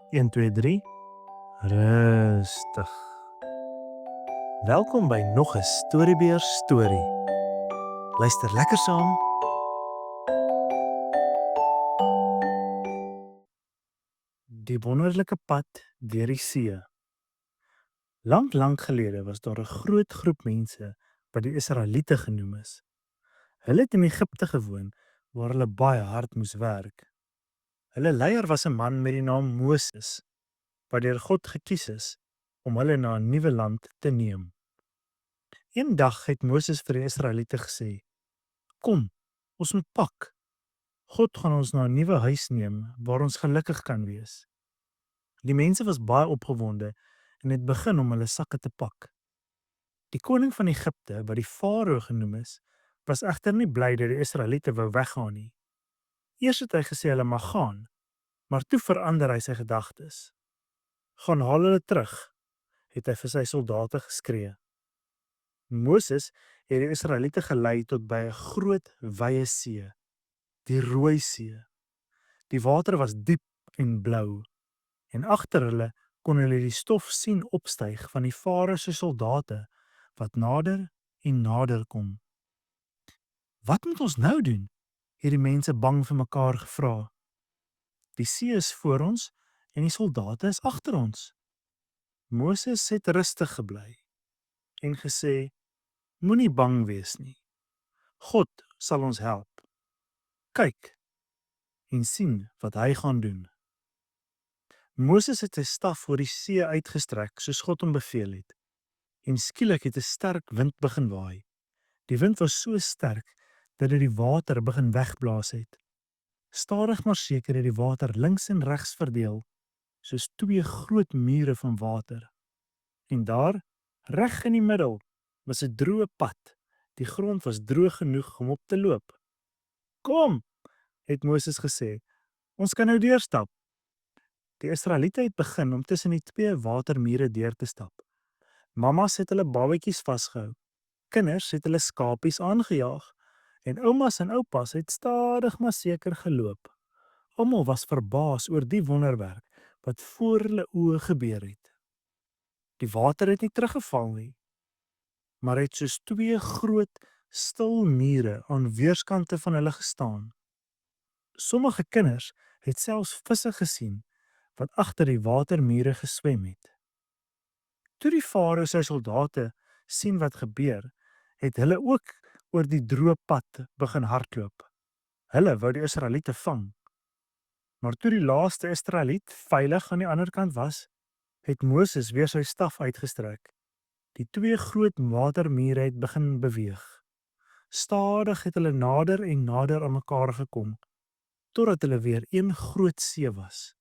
1, 2, 3. Rustig. Welkom by nog 'n Storybeer storie. Luister lekker saam. Die wonderlike pad deur die see. Lank gelede was daar 'n groot groep mense wat die Israeliete genoem is. Hulle het in Egipte gewoon waar hulle baie hard moes werk. Hulle leier was 'n man met die naam Moses, wat deur God gekies is om hulle na 'n nuwe land te neem. Eendag het Moses vir die Israeliete gesê: "Kom, ons moet pak. God gaan ons na 'n nuwe huis neem waar ons gelukkig kan wees." Die mense was baie opgewonde en het begin om hulle sakke te pak. Die koning van Egipte, wat die Farao genoem is, was egter nie bly dat die Israeliete wou weggaan nie. Eers het hy gesê hulle mag gaan, maar toe verander hy sy gedagtes. "Gaan haal hulle terug," het hy vir sy soldate geskree. Moses het die Israeliete gelei tot by 'n groot wye see, die Rooi See. Die water was diep en blou, en agter hulle kon hulle die stof sien opstyg van die Farao se soldate wat nader en nader kom. "Wat moet ons nou doen?" het die mense bang vir mekaar gevra. "Die see is voor ons en die soldate is agter ons." Moses het rustig gebly en gesê: "Moenie bang wees nie. God sal ons help. Kyk en sien wat hy gaan doen." Moses het sy staf voor die see uitgestrek soos God hom beveel het. En skielik het 'n sterk wind begin waai. Die wind was so sterk dat dit die water begin wegblaas het. Stadig maar seker het die water links en regs verdeel, soos twee groot mure van water. En daar, reg in die middel, was 'n droë pad. Die grond was droog genoeg om op te loop. "Kom," het Moses gesê, "ons kan nou deurstap." Die Israeliete het begin om tussen die twee watermure deur te stap. Mammas het hulle babatjies vasgehou. Kinders het hulle skapies aangejaag en oumas en oupas het stadig maar seker geloop. Almal was verbaas oor die wonderwerk wat voor hulle oë gebeur het. Die water het nie teruggeval nie, maar het soos twee groot, stil mure aan weerskante van hulle gestaan. Sommige kinders het selfs visse gesien wat agter die watermure geswem het. Toe die Farao sy soldate sien wat gebeur, het hulle ook oor die droë pad begin hardloop. Hulle wou die Israeliete vang. Maar toe die laaste Israeliet veilig aan die ander kant was, het Moses weer sy staf uitgestrek. Die twee groot watermure het begin beweeg. Stadig het hulle nader en nader aan mekaar gekom, totdat hulle weer een groot see was.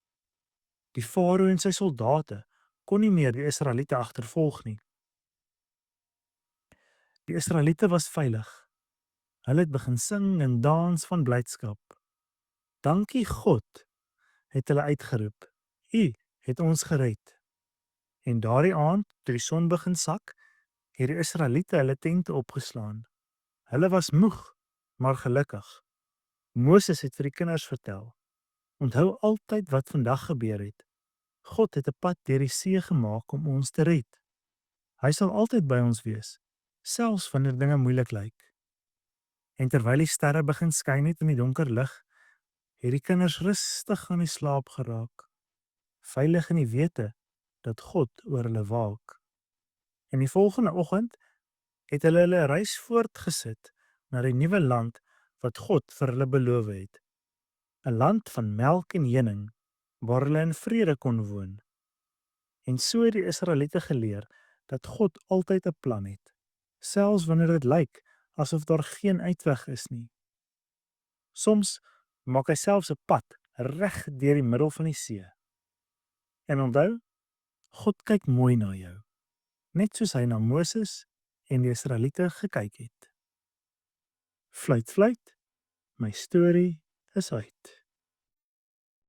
Die Farao en sy soldate kon nie meer die Israeliete agtervolg nie. Die Israeliete was veilig. Hulle het begin sing en dans van blydskap. "Dankie God," het hulle uitgeroep. "U het ons gered." En daardie aand, toe die son begin sak, het die Israeliete hulle tente opgeslaan. Hulle was moeg, maar gelukkig. Moses het vir die kinders vertel: "Onthou altyd wat vandag gebeur het. God het 'n pad deur die see gemaak om ons te red. Hy sal altyd by ons wees, selfs wanneer dinge moeilik lyk." En terwyl die sterre begin skyn het in die donker lig, het die kinders rustig aan die slaap geraak, veilig in die wete dat God oor hulle waak. En die volgende oggend het hulle reis voortgesit na die nuwe land wat God vir hulle beloof het. 'n Land van melk en honing, waar hulle in vrede kon woon. En so het die Israeliete geleer dat God altyd 'n plan het, selfs wanneer dit lyk asof daar geen uitweg is nie. Soms maak hy selfs 'n pad reg deur die middel van die see. En onthou, God kyk mooi na jou, net soos hy na Moses en die Israeliete gekyk het. Fluit, fluit, my storie is uit.